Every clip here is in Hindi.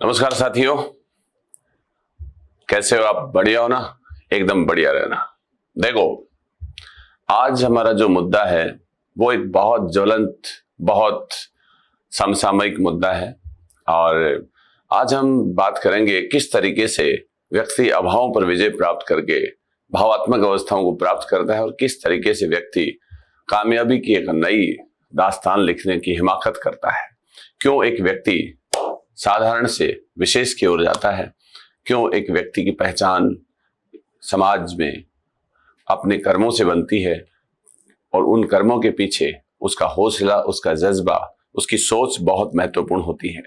नमस्कार साथियों, कैसे हो आप? बढ़िया हो ना? एकदम बढ़िया रहना। देखो, आज हमारा जो मुद्दा है वो एक बहुत ज्वलंत, बहुत समसामयिक मुद्दा है। और आज हम बात करेंगे किस तरीके से व्यक्ति अभावों पर विजय प्राप्त करके भावात्मक अवस्थाओं को प्राप्त करता है और किस तरीके से व्यक्ति कामयाबी की एक नई दास्तान लिखने की हिमाकत करता है। क्यों एक व्यक्ति साधारण से विशेष की ओर जाता है, क्यों एक व्यक्ति की पहचान समाज में अपने कर्मों से बनती है और उन कर्मों के पीछे उसका हौसला, उसका जज्बा, उसकी सोच बहुत महत्वपूर्ण होती है।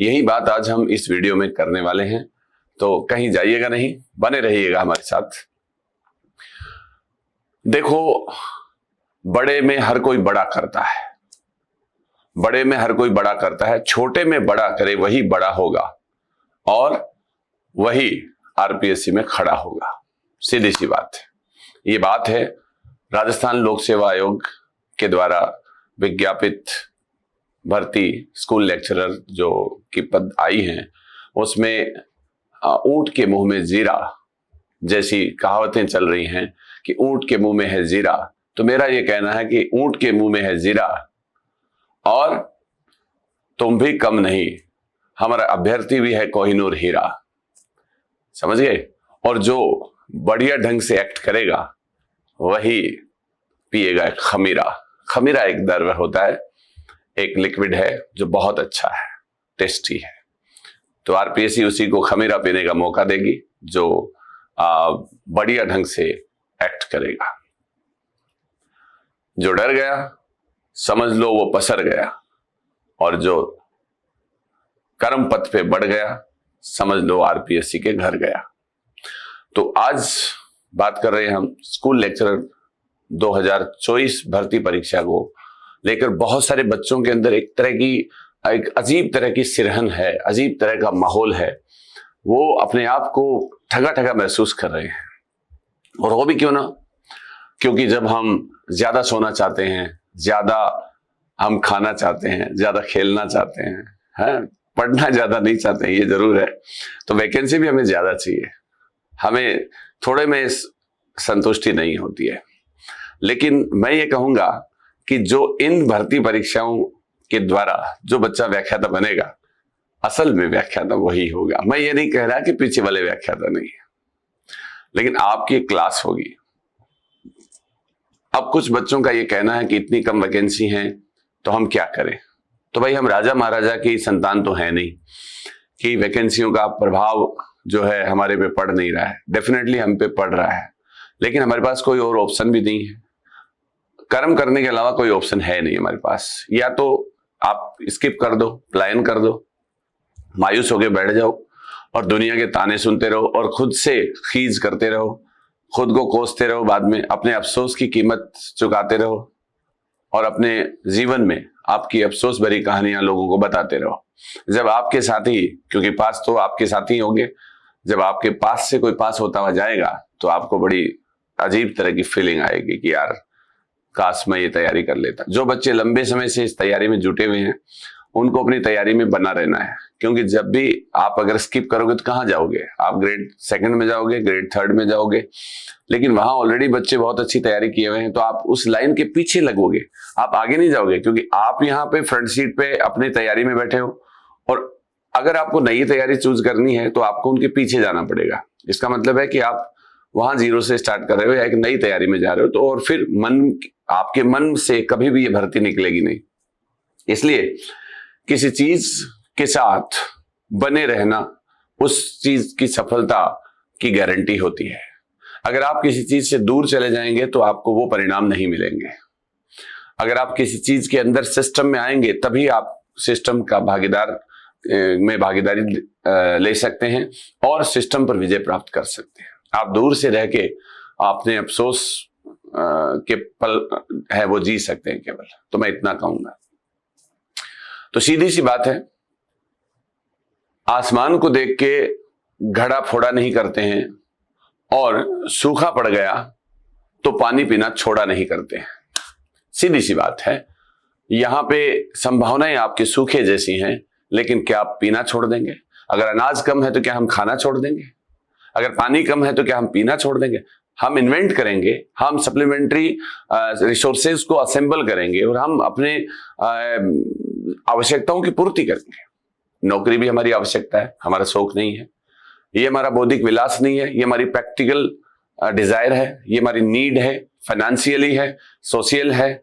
यही बात आज हम इस वीडियो में करने वाले हैं, तो कहीं जाइएगा नहीं, बने रहिएगा हमारे साथ। देखो, बड़े में हर कोई बड़ा करता है, बड़े में हर कोई बड़ा करता है, छोटे में बड़ा करे वही बड़ा होगा और वही आरपीएससी में खड़ा होगा। सीधी सी बात है। ये बात है राजस्थान लोक सेवा आयोग के द्वारा विज्ञापित भर्ती स्कूल लेक्चरर जो की पद आई हैं, उसमें ऊंट के मुंह में जीरा जैसी कहावतें चल रही हैं कि ऊंट के मुंह में है जीरा। तो मेरा ये कहना है कि ऊंट के मुंह में है जीरा और तुम भी कम नहीं, हमारा अभ्यर्थी भी है कोहिनूर हीरा। समझ गए? और जो बढ़िया ढंग से एक्ट करेगा वही पिएगा एक खमीरा। खमीरा एक द्रव्य होता है, एक लिक्विड है जो बहुत अच्छा है, टेस्टी है। तो आरपीएससी उसी को खमीरा पीने का मौका देगी जो बढ़िया ढंग से एक्ट करेगा। जो डर गया समझ लो वो पसर गया, और जो कर्म पथ पे बढ़ गया समझ लो आरपीएससी के घर गया। तो आज बात कर रहे हैं हम स्कूल लेक्चरर 2024 भर्ती परीक्षा को लेकर। बहुत सारे बच्चों के अंदर एक अजीब तरह की सिरहन है, अजीब तरह का माहौल है। वो अपने आप को ठगा ठगा महसूस कर रहे हैं। और वो भी क्यों ना, क्योंकि जब हम ज्यादा सोना चाहते हैं, ज्यादा हम खाना चाहते हैं, ज्यादा खेलना चाहते हैं, पढ़ना ज्यादा नहीं चाहते हैं, ये जरूर है, तो वैकेंसी भी हमें ज्यादा चाहिए। हमें थोड़े में संतुष्टि नहीं होती है। लेकिन मैं ये कहूंगा कि जो इन भर्ती परीक्षाओं के द्वारा जो बच्चा व्याख्याता बनेगा, असल में व्याख्याता वही होगा। मैं ये नहीं कह रहा कि पीछे वाले व्याख्याता नहीं है, लेकिन आपकी क्लास होगी। अब कुछ बच्चों का ये कहना है कि इतनी कम वैकेंसी हैं तो हम क्या करें। तो भाई, हम राजा महाराजा की संतान तो है नहीं कि वैकेंसियों का प्रभाव जो है हमारे पे पड़ नहीं रहा है। डेफिनेटली हम पे पड़ रहा है, लेकिन हमारे पास कोई और ऑप्शन भी नहीं है। कर्म करने के अलावा कोई ऑप्शन है नहीं हमारे पास। या तो आप स्किप कर दो, पलायन कर दो, मायूस होके बैठ जाओ और दुनिया के ताने सुनते रहो और खुद से खीज करते रहो, खुद को कोसते रहो, बाद में अपने अफसोस की कीमत चुकाते रहो और अपने जीवन में आपकी अफसोस भरी कहानियां लोगों को बताते रहो। जब आपके साथी, क्योंकि पास तो आपके साथी होंगे, जब आपके पास से कोई पास होता हुआ जाएगा तो आपको बड़ी अजीब तरह की फीलिंग आएगी कि यार काश मैं ये तैयारी कर लेता। जो बच्चे लंबे समय से इस तैयारी में जुटे हुए हैं उनको अपनी तैयारी में बना रहना है, क्योंकि जब भी आप अगर स्किप करोगे तो कहाँ जाओगे? आप ग्रेड 2 में जाओगे, ग्रेड 3 में जाओगे, लेकिन वहां ऑलरेडी बच्चे बहुत अच्छी तैयारी किए हुए हैं, तो आप उस लाइन के पीछे लगोगे, आप आगे नहीं जाओगे, क्योंकि आप यहाँ पे फ्रंट सीट पे अपनी तैयारी में बैठे हो। और अगर आपको नई तैयारी चूज करनी है तो आपको उनके पीछे जाना पड़ेगा। इसका मतलब है कि आप वहां जीरो से स्टार्ट कर रहे हो या एक नई तैयारी में जा रहे हो, तो और फिर आपके मन से कभी भी ये भर्ती निकलेगी नहीं। इसलिए किसी चीज के साथ बने रहना उस चीज की सफलता की गारंटी होती है। अगर आप किसी चीज से दूर चले जाएंगे तो आपको वो परिणाम नहीं मिलेंगे। अगर आप किसी चीज के अंदर सिस्टम में आएंगे तभी आप सिस्टम का भागीदारी ले सकते हैं और सिस्टम पर विजय प्राप्त कर सकते हैं। आप दूर से रह के अपने अफसोस के पल है वो जी सकते हैं केवल। तो मैं इतना कहूंगा। तो सीधी सी बात है, आसमान को देख के घड़ा फोड़ा नहीं करते हैं और सूखा पड़ गया तो पानी पीना छोड़ा नहीं करते हैं। सीधी सी बात है। यहां पे संभावनाएं आपके सूखे जैसी हैं लेकिन क्या आप पीना छोड़ देंगे? अगर अनाज कम है तो क्या हम खाना छोड़ देंगे? अगर पानी कम है तो क्या हम पीना छोड़ देंगे? हम इन्वेंट करेंगे, हम सप्लीमेंट्री रिसोर्सेज को असेंबल करेंगे और हम अपने आवश्यकताओं की पूर्ति करेंगे। नौकरी भी हमारी आवश्यकता है, हमारा शौक नहीं है। ये हमारा बौद्धिक विलास नहीं है, ये हमारी प्रैक्टिकल डिजायर है, ये हमारी नीड है, फाइनेंशियली है, सोशल है।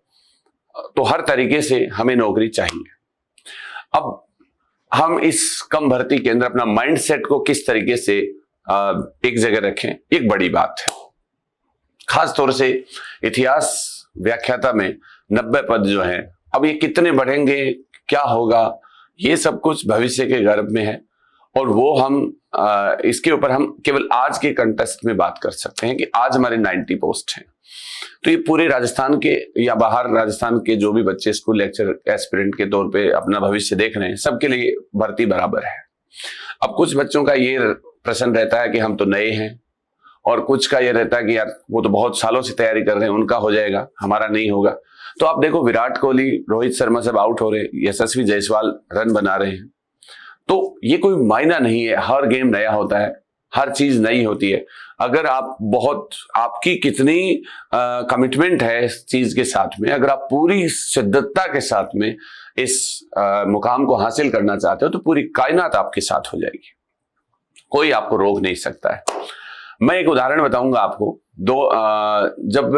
तो हर तरीके से हमें नौकरी चाहिए। अब हम इस कम भर्ती के अंदर अपना माइंडसेट को किस तरीके से एक जगह रखें, एक बड़ी बात है। खास तौर से इतिहास व्याख्याता में 90 पद जो हैं, अब ये कितने बढ़ेंगे, क्या होगा, ये सब कुछ भविष्य के गर्भ में है। और वो हम इसके ऊपर हम केवल आज के कंटेस्ट में बात कर सकते हैं कि आज हमारे 90 पोस्ट हैं। तो ये पूरे राजस्थान के या बाहर राजस्थान के जो भी बच्चे स्कूल लेक्चर एस्पिरेंट के तौर पे अपना भविष्य देख रहे हैं, सबके लिए भर्ती बराबर है। अब कुछ बच्चों का ये प्रश्न रहता है कि हम तो नए हैं, और कुछ का ये रहता है कि यार वो तो बहुत सालों से तैयारी कर रहे हैं, उनका हो जाएगा, हमारा नहीं होगा। तो आप देखो, विराट कोहली, रोहित शर्मा सब आउट हो रहे हैं, यशस्वी जायसवाल रन बना रहे हैं। तो ये कोई मायना नहीं है, हर गेम नया होता है, हर चीज नई होती है। अगर आप आपकी कितनी कमिटमेंट है इस चीज के साथ में, अगर आप पूरी शिद्दतता के साथ में इस मुकाम को हासिल करना चाहते हो, तो पूरी कायनात आपके साथ हो जाएगी, कोई आपको रोक नहीं सकता है। मैं एक उदाहरण बताऊंगा आपको। जब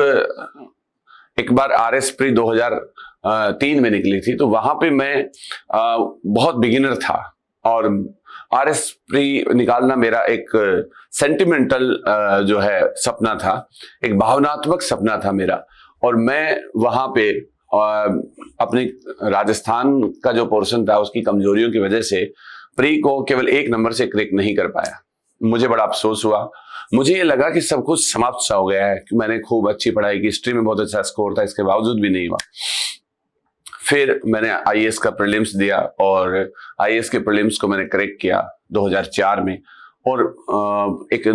एक बार RS प्री 2003 में निकली थी, तो वहां पे मैं बहुत बिगिनर था, और RS प्री निकालना मेरा एक सेंटिमेंटल जो है सपना था, एक भावनात्मक सपना था मेरा। और मैं वहां पे अपनी राजस्थान का जो पोर्शन था, उसकी कमजोरियों की वजह से प्री को केवल 1 नंबर से क्रैक नहीं कर पाया। मुझे बड़ा अफसोस हुआ। मुझे ये लगा कि सब कुछ समाप्त सा हो गया है, कि मैंने खूब अच्छी पढ़ाई की, हिस्ट्री में बहुत अच्छा स्कोर था, इसके बावजूद भी नहीं हुआ। फिर मैंने IAS का प्रीलिम्स दिया, और IAS के प्रीलिम्स को मैंने क्रैक किया 2004 में, और एक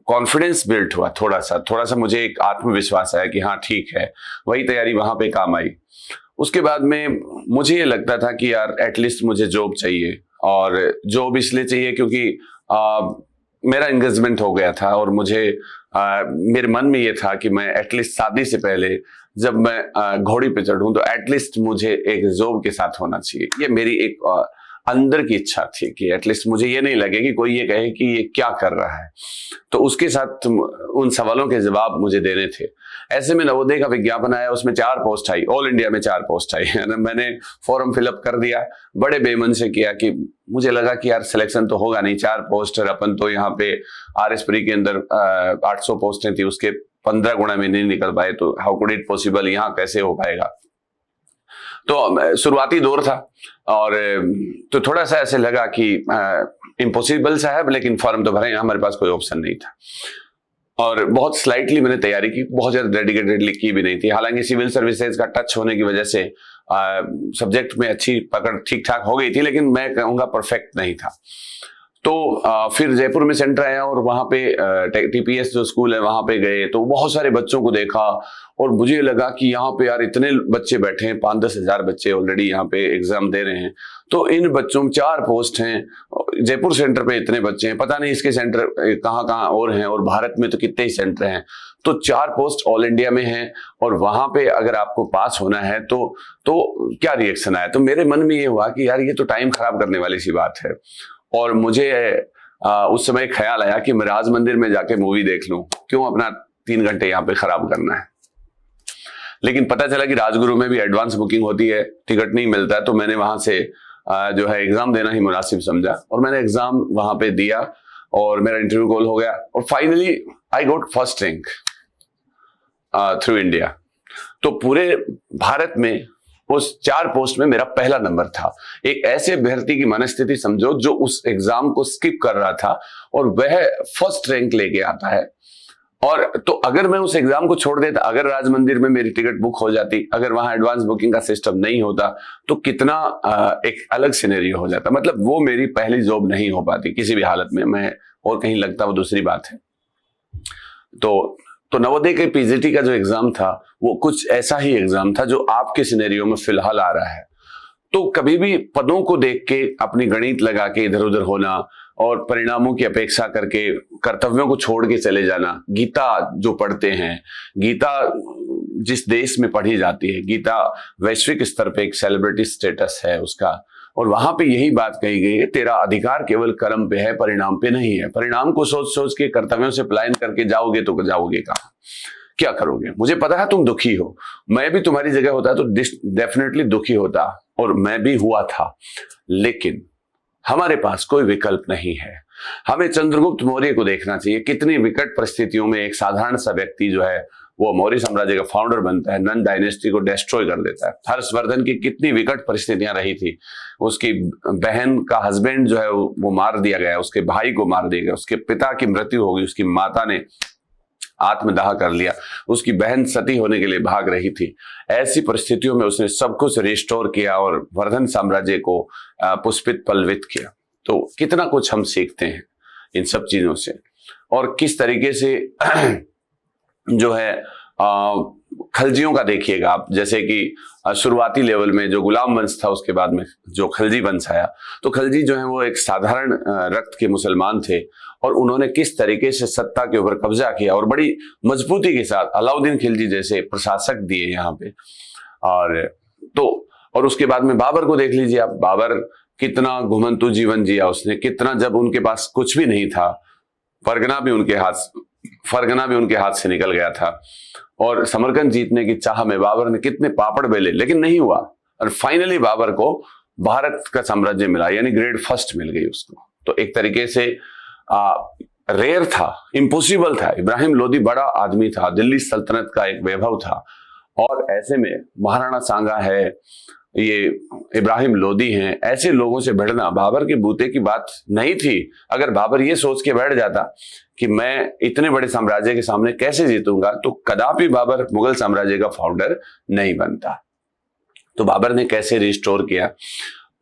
कॉन्फिडेंस बिल्ड हुआ। थोड़ा सा मुझे एक आत्मविश्वास आया कि हाँ ठीक है, वही तैयारी वहां पे काम आई। उसके बाद में मुझे ये लगता था कि यार एटलीस्ट मुझे जॉब चाहिए, और जॉब इसलिए चाहिए क्योंकि मेरा एंगेजमेंट हो गया था, और मुझे मेरे मन में ये था कि मैं एटलीस्ट शादी से पहले जब मैं घोड़ी पे चढ़ूं, तो एटलीस्ट मुझे एक जॉब के साथ होना चाहिए। ये मेरी एक अंदर की इच्छा थी कि एटलीस्ट मुझे ये नहीं लगे कि कोई ये कहे कि ये क्या कर रहा है। तो उसके साथ उन सवालों के जवाब मुझे देने थे। ऐसे में नवोदय का विज्ञापन आया, उसमें 4 पोस्ट आई, ऑल इंडिया में 4 पोस्ट आई। मैंने फॉर्म फिलअप कर दिया, बड़े बेमन से किया, कि मुझे लगा कि यार सिलेक्शन तो होगा नहीं, 4 पोस्ट, और अपन तो यहाँ पे RS प्री के अंदर 800 पोस्टें थी, उसके 15 गुना में नहीं निकल पाए, तो हाउ कुड इट पॉसिबल, यहाँ कैसे हो पाएगा। तो शुरुआती दौर था, और तो थोड़ा सा ऐसे लगा कि इम्पॉसिबल सा है, लेकिन फॉर्म तो भरे, हमारे पास कोई ऑप्शन नहीं था। और बहुत स्लाइटली मैंने तैयारी की, बहुत ज्यादा डेडिकेटेडली की भी नहीं थी। हालांकि सिविल सर्विसेज का टच होने की वजह से सब्जेक्ट में अच्छी पकड़ ठीक ठाक हो गई थी, लेकिन मैं कहूँगा परफेक्ट नहीं था। तो फिर जयपुर में सेंटर आया, और वहां पे TPS जो स्कूल है वहां पे गए, तो बहुत सारे बच्चों को देखा, और मुझे लगा कि यहाँ पे यार इतने बच्चे बैठे हैं, 5-10 हजार बच्चे ऑलरेडी यहाँ पे एग्जाम दे रहे हैं। तो इन बच्चों में 4 पोस्ट हैं, जयपुर सेंटर पे इतने बच्चे हैं, पता नहीं इसके सेंटर कहाँ कहाँ और हैं, और भारत में तो कितने ही सेंटर हैं। तो 4 पोस्ट ऑल इंडिया में हैं, और वहां पे अगर आपको पास होना है तो क्या रिएक्शन आया। तो मेरे मन में ये हुआ कि यार ये तो टाइम खराब करने वाली सी बात है। और मुझे उस समय ख्याल आया कि मैं राज मंदिर में जाके मूवी देख लूं, क्यों अपना 3 घंटे यहाँ पे खराब करना है। लेकिन पता चला कि राजगुरु में भी एडवांस बुकिंग होती है, टिकट नहीं मिलता है। तो मैंने वहां से जो है एग्जाम देना ही मुनासिब समझा, और मैंने एग्जाम वहां पे दिया, और मेरा इंटरव्यू कॉल हो गया, और finally I got first rank through India. तो पूरे भारत में उस 4 पोस्ट में मेरा पहला नंबर था। एक ऐसे अभ्यर्थी की मनस्थिति समझो जो उस एग्जाम को स्किप कर रहा था, और वह फर्स्ट रैंक लेके आता है। और तो अगर मैं उस एग्जाम को छोड़ देता, अगर राज मंदिर में मेरी टिकट बुक हो जाती, अगर वहां एडवांस बुकिंग का सिस्टम नहीं होता, तो कितना एक अलग सिनेरियो हो जाता। मतलब वो मेरी पहली जॉब नहीं हो पाती किसी भी हालत में, मैं और कहीं लगता वो दूसरी बात है। तो नवोदय के PGT का जो एग्जाम था, वो कुछ ऐसा ही एग्जाम था जो आपके सिनेरियो में फिलहाल आ रहा है। तो तो कभी भी पदों को देख के अपनी गणित लगा के इधर उधर होना और परिणामों की अपेक्षा करके कर्तव्यों को छोड़ के चले जाना। गीता जो पढ़ते हैं, गीता जिस देश में पढ़ी जाती है, गीता वैश्विक स्तर पे एक सेलिब्रिटी स्टेटस है उसका, और वहां पे यही बात कही गई है, तेरा अधिकार केवल कर्म पे है, परिणाम पे नहीं है। परिणाम को सोच सोच के कर्तव्यों से पलायन करके जाओगे तो जाओगे कहां, क्या करोगे? मुझे पता है तुम दुखी हो, मैं भी तुम्हारी जगह होता तो डेफिनेटली दुखी होता, और मैं भी हुआ था, लेकिन हमारे पास कोई विकल्प नहीं है। हमें चंद्रगुप्त मौर्य को देखना चाहिए, कितनी विकट परिस्थितियों में एक साधारण सा व्यक्ति जो है वो मौर्य साम्राज्य का फाउंडर बनता है, नन डायनेस्टी को डिस्ट्रॉय कर देता है। हर्षवर्धन की कितनी विकट परिस्थितियां रही थी, उसकी बहन का हस्बैंड जो है वो मार दिया गया, उसके भाई को मार दिया गया, उसके पिता की मृत्यु हो गई, उसकी माता ने आत्मदाह कर लिया, उसकी बहन सती होने के लिए भाग रही थी। ऐसी परिस्थितियों में उसने सब कुछ रिस्टोर किया और वर्धन साम्राज्य को पुष्पित पल्लवित किया। तो कितना कुछ हम सीखते हैं इन सब चीजों से, और किस तरीके से जो है खलजियों का देखिएगा आप, जैसे कि शुरुआती लेवल में जो गुलाम वंश था, उसके बाद में जो खलजी वंश आया, तो खलजी जो है वो एक साधारण रक्त के मुसलमान थे, और उन्होंने किस तरीके से सत्ता के ऊपर कब्जा किया और बड़ी मजबूती के साथ अलाउद्दीन खिलजी जैसे प्रशासक दिए यहाँ पे। और उसके बाद में बाबर को देख लीजिए आप, बाबर कितना घुमंतु जीवन जिया उसने, कितना, जब उनके पास कुछ भी नहीं था, फरगना भी उनके हाथ से निकल गया था, और समरकंद जीतने की चाह में बाबर ने कितने पापड़ बेले, लेकिन नहीं हुआ, और फाइनली बाबर को भारत का साम्राज्य मिला, यानी ग्रेड फर्स्ट मिल गई उसको। तो एक तरीके से रेयर था, इम्पॉसिबल था। इब्राहिम लोदी बड़ा आदमी था, दिल्ली सल्तनत का एक वैभव था, और ऐसे में महाराणा सांगा है, ये इब्राहिम लोदी हैं, ऐसे लोगों से भिड़ना बाबर के बूते की बात नहीं थी। अगर बाबर ये सोच के बैठ जाता कि मैं इतने बड़े साम्राज्य के सामने कैसे जीतूंगा, तो कदापि बाबर मुगल साम्राज्य का फाउंडर नहीं बनता। तो बाबर ने कैसे रिस्टोर किया,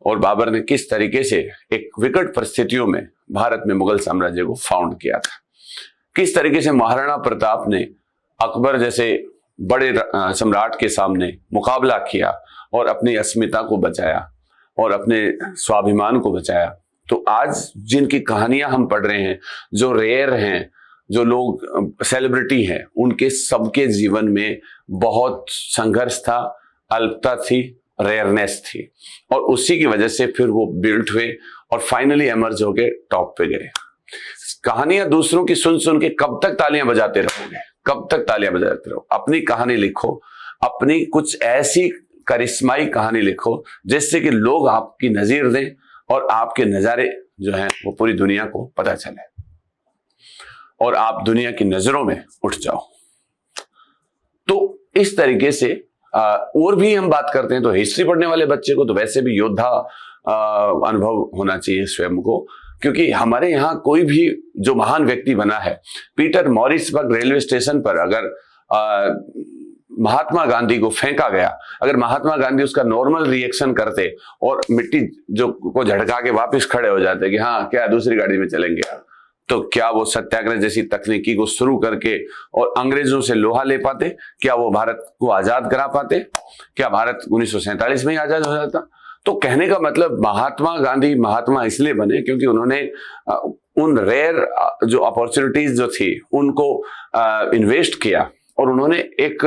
और बाबर ने किस तरीके से एक विकट परिस्थितियों में भारत में मुगल साम्राज्य को फाउंड किया था, किस तरीके से महाराणा प्रताप ने अकबर जैसे बड़े सम्राट के सामने मुकाबला किया और अपनी अस्मिता को बचाया और अपने स्वाभिमान को बचाया। तो आज जिनकी कहानियां हम पढ़ रहे हैं, जो रेयर हैं, जो लोग सेलिब्रिटी हैं, उनके सबके जीवन में बहुत संघर्ष था, अल्पता थी, रेयरनेस थी, और उसी की वजह से फिर वो बिल्ट हुए और फाइनली एमर्ज होके टॉप पे गए। कहानियां दूसरों की सुन सुन के कब तक तालियां बजाते रहोगे, कब तक तालियां बजाते रहो? अपनी कहानी लिखो, अपनी कुछ ऐसी करिश्माई कहानी लिखो जिससे कि लोग आपकी नजीर दें और आपके नजारे जो हैं वो पूरी दुनिया को पता चले और आप दुनिया की नजरों में उठ जाओ। तो इस तरीके से और भी हम बात करते हैं तो हिस्ट्री पढ़ने वाले बच्चे को तो वैसे भी योद्धा अनुभव होना चाहिए स्वयं को, क्योंकि हमारे यहाँ कोई भी जो महान व्यक्ति बना है, पीटर मॉरिसबर्ग रेलवे स्टेशन पर अगर महात्मा गांधी को फेंका गया, अगर महात्मा गांधी उसका नॉर्मल रिएक्शन करते और मिट्टी जो को झटका के वापस खड़े हो जाते कि हाँ क्या दूसरी गाड़ी में चलेंगे, तो क्या वो सत्याग्रह जैसी तकनीकी को शुरू करके और अंग्रेजों से लोहा ले पाते? क्या वो भारत को आजाद करा पाते? क्या भारत 1947 में ही आजाद हो जाता? तो कहने का मतलब महात्मा गांधी महात्मा इसलिए बने क्योंकि उन्होंने उन रेयर जो अपॉर्चुनिटीज जो थी उनको इन्वेस्ट किया और उन्होंने एक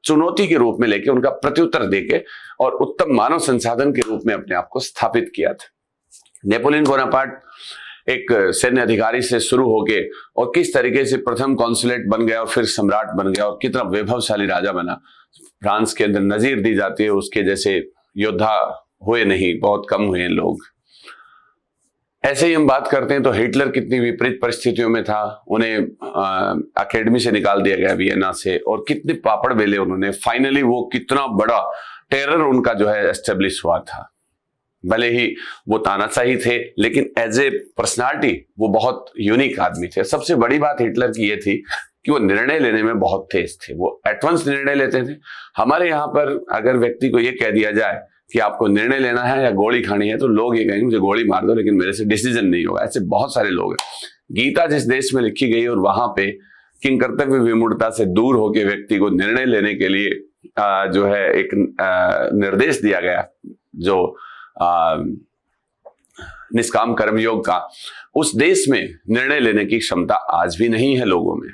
चुनौती के रूप में लेके उनका प्रत्युत्तर देके और उत्तम मानव संसाधन के रूप में अपने आप को स्थापित किया था। नेपोलियन बोनापार्ट एक सैन्य अधिकारी से शुरू होके और किस तरीके से प्रथम कॉन्सुलेट बन गया और फिर सम्राट बन गया और कितना वैभवशाली राजा बना। फ्रांस के अंदर नजीर दी जाती है, उसके जैसे योद्धा हुए नहीं, बहुत कम हुए लोग। ऐसे ही हम बात करते हैं तो हिटलर कितनी विपरीत परिस्थितियों में था, उन्हें अकेडमी से निकाल दिया गया वियना से, और कितने पापड़ बेले उन्होंने, फाइनली वो कितना बड़ा टेरर उनका जो है एस्टेब्लिश हुआ था। भले ही वो तानाशाही थे लेकिन एज ए पर्सनालिटी वो बहुत यूनिक आदमी थे। सबसे बड़ी बात हिटलर की ये थी कि वो निर्णय लेने में बहुत तेज थे, वो एटवंस निर्णय लेते थे। हमारे यहाँ पर अगर व्यक्ति को ये कह दिया जाए कि आपको निर्णय लेना है या गोली खानी है तो लोग ये कहेंगे मुझे गोली मार दो लेकिन मेरे से डिसीजन नहीं होगा। ऐसे बहुत सारे लोग हैं। गीता जिस देश में लिखी गई और वहां पे किंग कर्तव्य विमूढ़ता से दूर होकर व्यक्ति को निर्णय लेने के लिए जो है एक निर्देश दिया गया, जो निष्काम कर्मयोग का, उस देश में निर्णय लेने की क्षमता आज भी नहीं है लोगों में।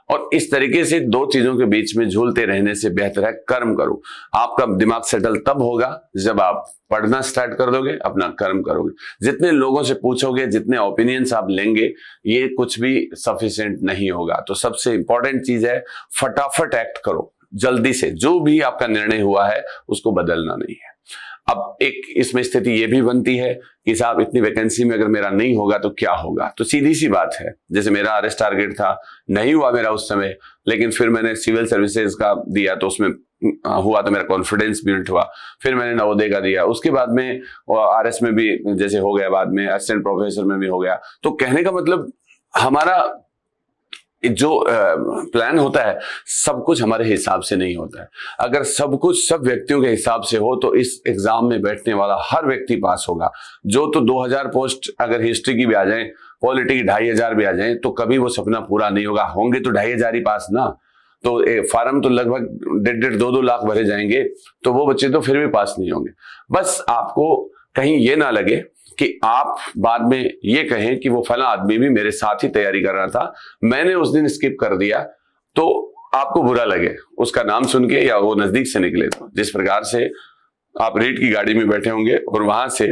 और इस तरीके से दो चीजों के बीच में झूलते रहने से बेहतर है कर्म करो। आपका दिमाग सेटल तब होगा जब आप पढ़ना स्टार्ट कर दोगे, अपना कर्म करोगे। जितने लोगों से पूछोगे, जितने ओपिनियंस आप लेंगे, ये कुछ भी सफिशिएंट नहीं होगा। तो सबसे इंपॉर्टेंट चीज है फटाफट एक्ट करो, जल्दी से। जो भी आपका निर्णय हुआ है उसको बदलना नहीं है। अब एक इसमें स्थिति ये भी बनती है कि साहब इतनी वैकेंसी में अगर मेरा नहीं होगा तो क्या होगा। तो सीधी सी बात है, जैसे मेरा आरएस टारगेट था, नहीं हुआ मेरा उस समय, लेकिन फिर मैंने सिविल सर्विसेज का दिया तो उसमें हुआ, तो मेरा कॉन्फिडेंस बिल्ड हुआ। फिर मैंने नवोदय का दिया, उसके बाद में आरएस में भी जैसे हो गया, बाद में असिस्टेंट प्रोफेसर में भी हो गया। तो कहने का मतलब हमारा जो प्लान होता है सब कुछ हमारे हिसाब से नहीं होता है। अगर सब कुछ सब व्यक्तियों के हिसाब से हो तो इस एग्जाम में बैठने वाला हर व्यक्ति पास होगा। जो तो 2000 पोस्ट अगर हिस्ट्री की भी आ जाए, पॉलिटी की 2500 भी आ जाए, तो कभी वो सपना पूरा नहीं होगा। होंगे तो 2500 ही पास ना, तो फार्म तो लगभग 1.5-2 लाख भरे जाएंगे, तो वो बच्चे तो फिर भी पास नहीं होंगे। बस आपको कहीं ये ना लगे कि आप बाद में ये कहें कि वो फला आदमी भी मेरे साथ ही तैयारी कर रहा था, मैंने उस दिन स्किप कर दिया, तो आपको बुरा लगे उसका नाम सुन के, या वो नजदीक से निकले। तो जिस प्रकार से आप रेट की गाड़ी में बैठे होंगे और वहां से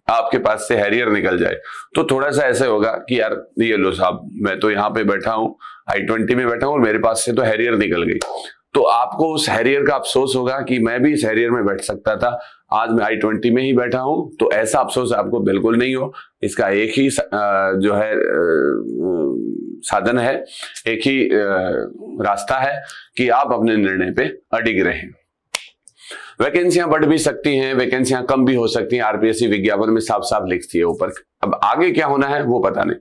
आपके पास से हैरियर निकल जाए, तो थोड़ा सा ऐसा होगा कि यार ये लो साहब, मैं तो यहाँ पे बैठा हूँ, i20 में बैठा हूँ और मेरे पास से तो हैरियर निकल गई। तो आपको उस हैरियर का अफसोस होगा कि मैं भी इस हैरियर में बैठ सकता था, आज मैं i20 में ही बैठा हूं। तो ऐसा अफसोस आपको बिल्कुल नहीं हो। इसका एक ही जो है साधन है, एक ही रास्ता है कि आप अपने निर्णय पे अडिग रहें। वैकेंसियां बढ़ भी सकती हैं, वैकेंसियां कम भी हो सकती हैं, आरपीएससी विज्ञापन में साफ साफ लिखती है ऊपर। अब आगे क्या होना है वो पता नहीं।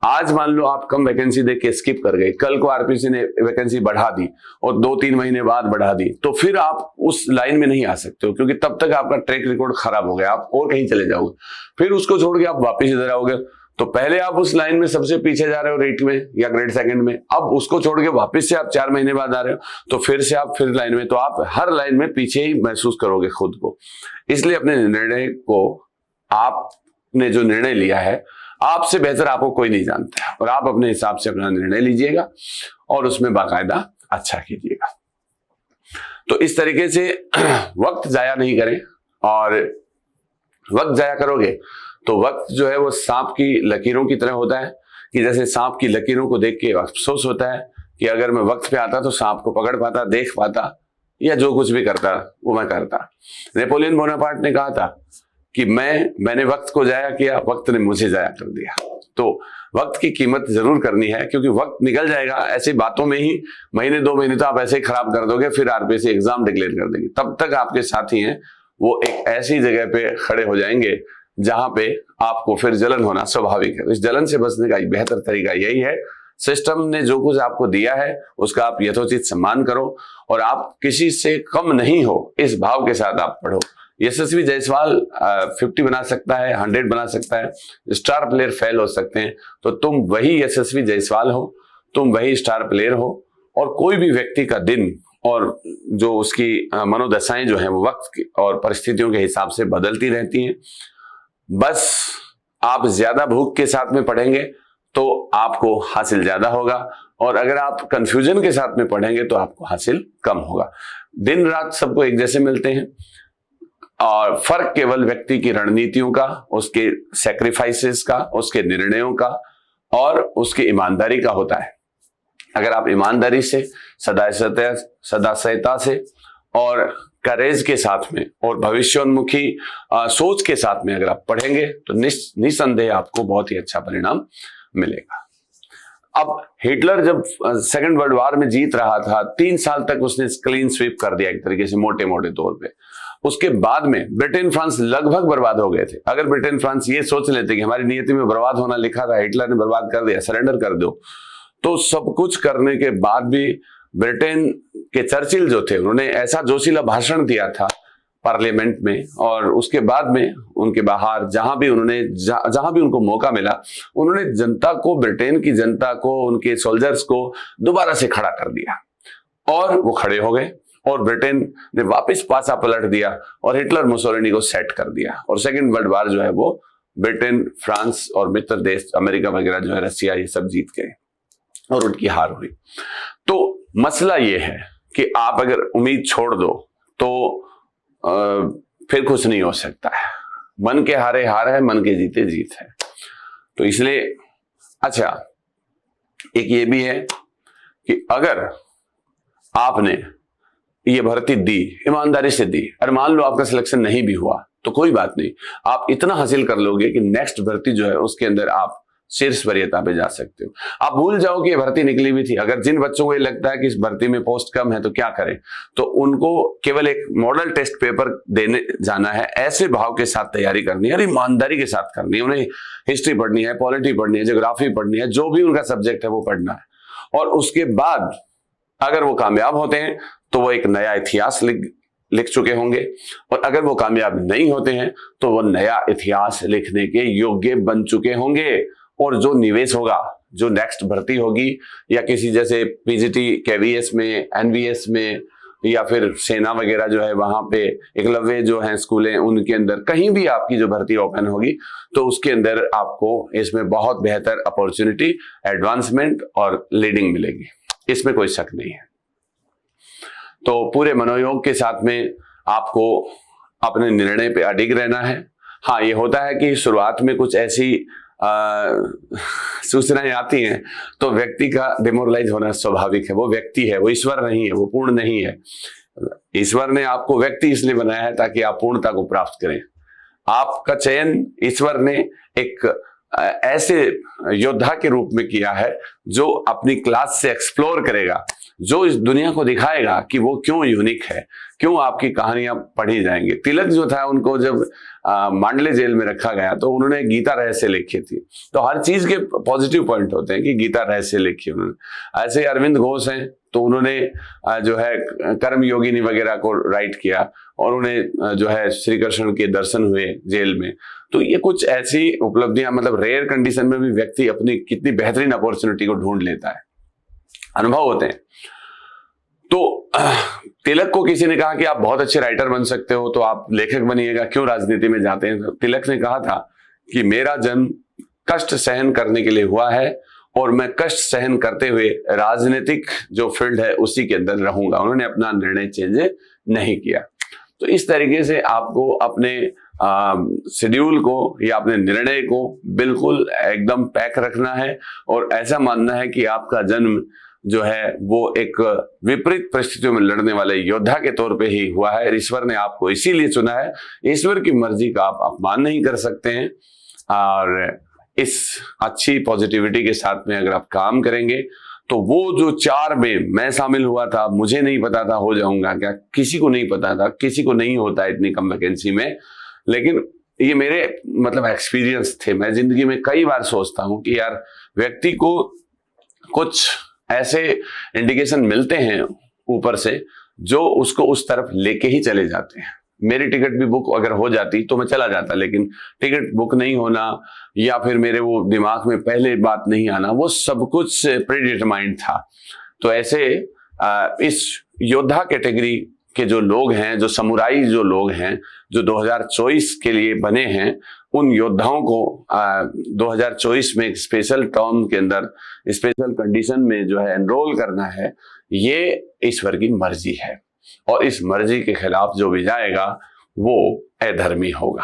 आज मान लो आप कम वैकेंसी देख के स्किप कर गए, कल को आरपीएससी ने वैकेंसी बढ़ा दी और 2-3 महीने बाद बढ़ा दी, तो फिर आप उस लाइन में नहीं आ सकते हो, क्योंकि तब तक आपका ट्रैक रिकॉर्ड खराब हो गया, आप और कहीं चले जाओगे, फिर उसको छोड़ के आप वापिस इधर आओगे। तो पहले आप उस लाइन में सबसे पीछे जा रहे हो रेट में या ग्रेड सेकंड में, अब उसको छोड़ के वापस से आप 4 महीने बाद आ रहे हो, तो फिर से आप फिर लाइन में, तो आप हर लाइन में पीछे ही महसूस करोगे खुद को। इसलिए अपने निर्णय को, आपने जो निर्णय लिया है, आपसे बेहतर आपको कोई नहीं जानता है, और आप अपने हिसाब से अपना निर्णय लीजिएगा और उसमें बाकायदा अच्छा कीजिएगा। तो इस तरीके से वक्त जाया नहीं करें, और वक्त जाया करोगे तो वक्त जो है वो सांप की लकीरों की तरह होता है, कि जैसे सांप की लकीरों को देख के अफसोस होता है कि अगर मैं वक्त पे आता तो सांप को पकड़ पाता, देख पाता, या जो कुछ भी करता वो मैं करता। नेपोलियन बोनापार्ट ने कहा था कि मैंने वक्त को जाया किया, वक्त ने मुझे जाया कर दिया। तो वक्त की कीमत जरूर करनी है, क्योंकि वक्त निकल जाएगा। ऐसी बातों में ही महीने 2 महीने तो आप ऐसे ही खराब कर दोगे, फिर आरपीएससी एग्जाम डिक्लेयर कर देंगे। तब तक आपके साथी हैं वो एक ऐसी जगह पे खड़े हो जाएंगे जहां पे आपको फिर जलन होना स्वाभाविक है। इस जलन से बचने का बेहतर तरीका यही है, सिस्टम ने जो कुछ आपको दिया है उसका आप यथोचित सम्मान करो, और आप किसी से कम नहीं हो इस भाव के साथ आप पढ़ो। यशस्वी जायसवाल 50 बना सकता है, 100 बना सकता है, स्टार प्लेयर फेल हो सकते हैं, तो तुम वही यशस्वी जायसवाल हो, तुम वही स्टार प्लेयर हो। और कोई भी व्यक्ति का दिन और जो उसकी मनोदशाएं जो हैं वो वक्त और परिस्थितियों के हिसाब से बदलती रहती हैं। बस आप ज्यादा भूख के साथ में पढ़ेंगे तो आपको हासिल ज्यादा होगा, और अगर आप कंफ्यूजन के साथ में पढ़ेंगे तो आपको हासिल कम होगा। दिन रात सबको एक जैसे मिलते हैं, और फर्क केवल व्यक्ति की रणनीतियों का, उसके सैक्रिफाइसेस का, उसके निर्णयों का और उसकी ईमानदारी का होता है। अगर आप ईमानदारी से, सदासयता से और करेज के साथ में और भविष्योन्मुखी सोच के साथ में अगर आप पढ़ेंगे तो निसंदेह आपको बहुत ही अच्छा परिणाम मिलेगा। अब हिटलर जब सेकंड वर्ल्ड वॉर में जीत रहा था, 3 साल तक उसने क्लीन स्वीप कर दिया एक तरीके से, मोटे मोटे तौर पे। उसके बाद में ब्रिटेन फ्रांस लगभग बर्बाद हो गए थे। अगर ब्रिटेन फ्रांस ये सोच लेते कि हमारी नियति में बर्बाद होना लिखा था, हिटलर ने बर्बाद कर दिया, सरेंडर कर दो, तो सब कुछ करने के बाद भी ब्रिटेन के चर्चिल जो थे, उन्होंने ऐसा जोशीला भाषण दिया था पार्लियामेंट में, और उसके बाद में उनके बाहर जहां भी उनको मौका मिला, उन्होंने जनता को, ब्रिटेन की जनता को, उनके सोल्जर्स को दोबारा से खड़ा कर दिया, और वो खड़े हो गए और ब्रिटेन ने वापस पासा पलट दिया और हिटलर मुसोलिनी को सेट कर दिया, और सेकेंड वर्ल्ड वॉर जो है वो ब्रिटेन, फ्रांस और मित्र देश अमेरिका वगैरह जो है, रसिया, ये सब जीत गए और उनकी हार हुई। तो मसला ये है कि आप अगर उम्मीद छोड़ दो तो फिर कुछ नहीं हो सकता है। मन के हारे हार है, मन के जीते जीत है। तो इसलिए अच्छा, एक ये भी है कि अगर आपने ये भर्ती दी, ईमानदारी से दी, और मान लो आपका सिलेक्शन नहीं भी हुआ तो कोई बात नहीं, आप इतना हासिल कर लोगे कि नेक्स्ट भर्ती जो है उसके अंदर आप शीर्ष वरीयता पे जा सकते हो। आप भूल जाओ कि ये भर्ती निकली भी थी। अगर जिन बच्चों को ये लगता है कि इस भर्ती में पोस्ट कम है तो क्या करें, तो उनको केवल एक मॉडल टेस्ट पेपर देने जाना है, ऐसे भाव के साथ तैयारी करनी है और ईमानदारी के साथ करनी है। उन्हें हिस्ट्री पढ़नी है, पॉलिटी पढ़नी है, ज्योग्राफी पढ़नी है, जो भी उनका सब्जेक्ट है वो पढ़ना है। और उसके बाद अगर वो कामयाब होते हैं तो वो एक नया इतिहास लिख चुके होंगे, और अगर वो कामयाब नहीं होते हैं तो वो नया इतिहास लिखने के योग्य बन चुके होंगे। और जो निवेश होगा, जो नेक्स्ट भर्ती होगी, या किसी जैसे पीजीटी, केवीएस में, एनवीएस में, या फिर सेना वगैरह जो है वहां पे, एकलव्य जो है स्कूलें, उनके अंदर कहीं भी आपकी जो भर्ती ओपन होगी तो उसके अंदर आपको इसमें बहुत बेहतर अपॉर्चुनिटी, एडवांसमेंट और लीडिंग मिलेगी, इसमें कोई शक नहीं है। तो पूरे मनोयोग के साथ में आपको अपने निर्णय पे अडिग रहना है। हाँ, ये होता है कि शुरुआत में कुछ ऐसी सूचनाएं आती हैं तो व्यक्ति का डिमोरलाइज होना स्वाभाविक है। वो व्यक्ति है, वो ईश्वर नहीं है, वो पूर्ण नहीं है। ईश्वर ने आपको व्यक्ति इसलिए बनाया है ताकि आप पूर्णता को प्राप्त करें। आपका चयन ईश्वर ने एक ऐसे योद्धा के रूप में किया है जो अपनी क्लास से एक्सप्लोर करेगा, जो इस दुनिया को दिखाएगा कि वो क्यों यूनिक है, क्यों आपकी कहानियां पढ़ी जाएंगी। तिलक जो था, उनको जब मांडले जेल में रखा गया तो उन्होंने गीता रहस्य लिखी थी। तो हर चीज के पॉजिटिव पॉइंट होते हैं कि गीता रहस्य लिखी उन्होंने। ऐसे अरविंद घोष हैं तो उन्होंने जो है कर्म योगिनी वगैरह को राइट किया, और उन्हें जो है श्री कृष्ण के दर्शन हुए जेल में। तो ये कुछ ऐसी उपलब्धियां, मतलब रेयर कंडीशन में भी व्यक्ति अपनी कितनी बेहतरीन अपॉर्चुनिटी को ढूंढ लेता है, अनुभव होते हैं। तो तिलक को किसी ने कहा कि आप बहुत अच्छे राइटर बन सकते हो, तो आप लेखक बनिएगा, क्यों राजनीति में जाते हैं? तो तिलक ने कहा था कि मेरा जन्म कष्ट सहन करने के लिए हुआ है, और मैं कष्ट सहन करते हुए राजनीतिक जो फील्ड है उसी के अंदर रहूंगा। उन्होंने अपना निर्णय चेंज नहीं किया। तो इस तरीके से आपको अपने शेड्यूल को या अपने निर्णय को बिल्कुल एकदम पैक रखना है, और ऐसा मानना है कि आपका जन्म जो है वो एक विपरीत परिस्थितियों में लड़ने वाले योद्धा के तौर पे ही हुआ है। ईश्वर ने आपको इसीलिए चुना है। ईश्वर की मर्जी का आप अपमान नहीं कर सकते हैं, और इस अच्छी पॉजिटिविटी के साथ में अगर आप काम करेंगे तो वो जो 4 में मैं शामिल हुआ था, मुझे नहीं पता था हो जाऊंगा क्या, किसी को नहीं पता था, किसी को नहीं होता इतनी कम वैकेंसी में, लेकिन ये मेरे मतलब एक्सपीरियंस थे। मैं जिंदगी में कई बार सोचता हूं कि यार व्यक्ति को कुछ ऐसे इंडिकेशन मिलते हैं ऊपर से जो उसको उस तरफ लेके ही चले जाते हैं। मेरी टिकट भी बुक अगर हो जाती तो मैं चला जाता, लेकिन टिकट बुक नहीं होना या फिर मेरे वो दिमाग में पहले बात नहीं आना, वो सब कुछ प्रीडिटरमाइंड था। तो ऐसे इस योद्धा कैटेगरी के जो लोग हैं, जो समुराई जो लोग हैं, जो 2024 के लिए बने हैं, उन योद्धाओं को 2024 में एक स्पेशल टर्म के अंदर स्पेशल कंडीशन में जो है एनरोल करना है। ये ईश्वर की मर्जी है, और इस मर्जी के खिलाफ जो भी जाएगा वो अधर्मी होगा।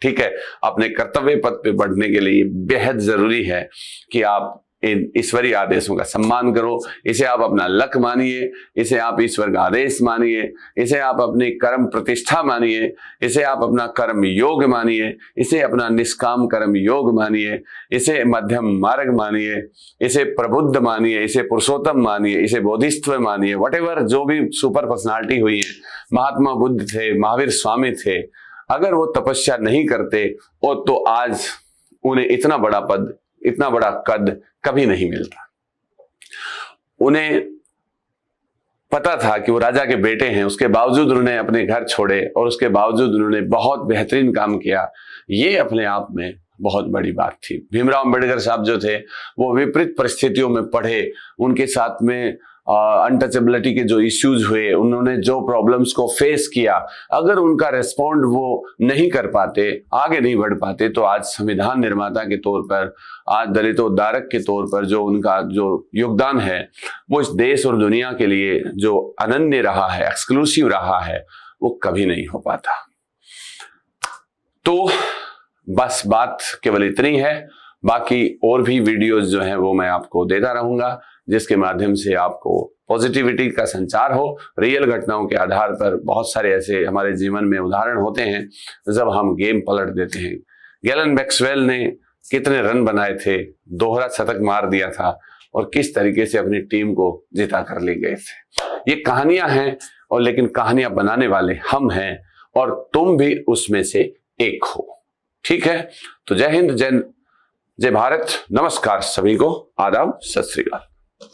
ठीक है, अपने कर्तव्य पथ पे बढ़ने के लिए बेहद जरूरी है कि आप इन ईश्वरीय आदेशों का सम्मान करो। इसे आप अपना लक मानिए, इसे आप ईश्वर का आदेश मानिए, इसे आप अपनी कर्म प्रतिष्ठा मानिए, इसे आप अपना कर्म योग मानिए, इसे अपना निष्काम कर्म योग मानिए, इसे मध्यम मार्ग मानिए, इसे प्रबुद्ध मानिए, इसे पुरुषोत्तम मानिए, इसे बोधिस्त्व मानिए। वटेवर जो भी सुपर पर्सनालिटी हुई है, महात्मा बुद्ध थे, महावीर स्वामी थे, अगर वो तपस्या नहीं करते और तो आज उन्हें इतना बड़ा पद, इतना बड़ा कद कभी नहीं मिलता। उन्हें पता था कि वो राजा के बेटे हैं, उसके बावजूद उन्होंने अपने घर छोड़े और उसके बावजूद उन्होंने बहुत बेहतरीन काम किया। ये अपने आप में बहुत बड़ी बात थी। भीमराव अंबेडकर साहब जो थे वो विपरीत परिस्थितियों में पढ़े, उनके साथ में अनटचेबिलिटी के जो इश्यूज हुए, उन्होंने जो प्रॉब्लम्स को फेस किया, अगर उनका रेस्पॉन्ड वो नहीं कर पाते, आगे नहीं बढ़ पाते, तो आज संविधान निर्माता के तौर पर, आज दलित उद्धारक के तौर पर जो उनका जो योगदान है वो इस देश और दुनिया के लिए जो अनन्य रहा है, एक्सक्लूसिव रहा है, वो कभी नहीं हो पाता। तो बस बात केवल इतनी है। बाकी और भी वीडियोस जो हैं वो मैं आपको देता रहूंगा, जिसके माध्यम से आपको पॉजिटिविटी का संचार हो। रियल घटनाओं के आधार पर बहुत सारे ऐसे हमारे जीवन में उदाहरण होते हैं जब हम गेम पलट देते हैं। गैलन मैक्सवेल ने कितने रन बनाए थे, दोहरा शतक मार दिया था और किस तरीके से अपनी टीम को जिता कर ले गए थे। ये कहानियां हैं, और लेकिन कहानियां बनाने वाले हम हैं, और तुम भी उसमें से एक हो। ठीक है, तो जय हिंद, जय भारत, नमस्कार सभी को, आदाब, सत श्री अकाल।